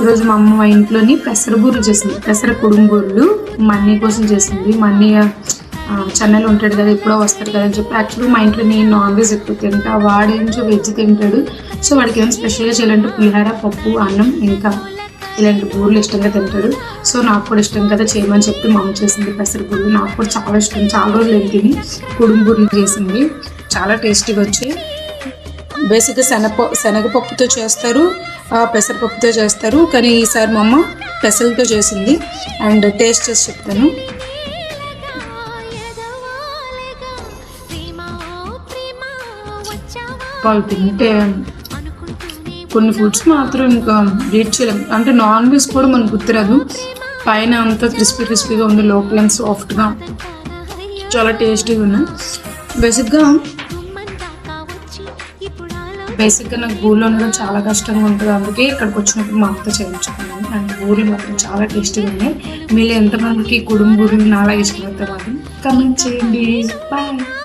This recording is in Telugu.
ఈరోజు మా అమ్మ మా ఇంట్లోని పెసర బూరెలు చేసింది. పెసర కుడుంబూరెలు మా అన్నయ్య కోసం చేసింది. మా అన్నయ్య చెన్నైలో ఉంటాడు కదా, ఎప్పుడో వస్తాడు కదా అని చెప్పి. యాక్చువల్గా మా ఇంట్లో నేను నాన్ వెజ్ ఎక్కువ తింటా, వాడేంచో వెజ్ తింటాడు. సో వాడికి ఏమైనా స్పెషల్గా చేయాలంటే పులిహార, పప్పు, అన్నం, ఇంకా ఇలాంటి బూరెలు ఇష్టంగా తింటాడు. సో నాకు కూడా ఇష్టం కదా చేయమని చెప్పి మా అమ్మ చేసింది పెసర బూరెలు. నాకు కూడా చాలా ఇష్టం, చాలా రోజులు ఏం తిని కుడుంబూరెలు చేసింది. చాలా టేస్టీగా వచ్చాయి. బేసిక్గా శనగపప్పుతో చేస్తారు, పెసరపప్పుతో చేస్తారు, కానీ ఈసారి మా అమ్మ పెసలతో చేసింది. అండ్ టేస్ట్ చేసి చెప్తాను. వాళ్ళు తింటే కొన్ని ఫుడ్స్ మాత్రం ఇంకా రీచ్ చేయలేం. అంటే నాన్ వెజ్ కూడా మనకు గుర్తురాదు. పైన అంతా క్రిస్పీగా ఉంది, లోపల సాఫ్ట్గా చాలా టేస్టీగా ఉన్నాయి. బేసిక్గా నాకు బూరెలు ఉండడం చాలా కష్టంగా ఉంటుంది. అందుకే ఇక్కడికి వచ్చినప్పుడు మా అమ్మతో చేయించుకున్నాను. అండ్ బూరెలు మాత్రం చాలా టేస్టీగా ఉన్నాయి. మీరు ఎంతమందికి కుడుంబూరెలు నాలా ఇష్టపడితే మాత్రం కమెంట్ చేయండి. బాయ్.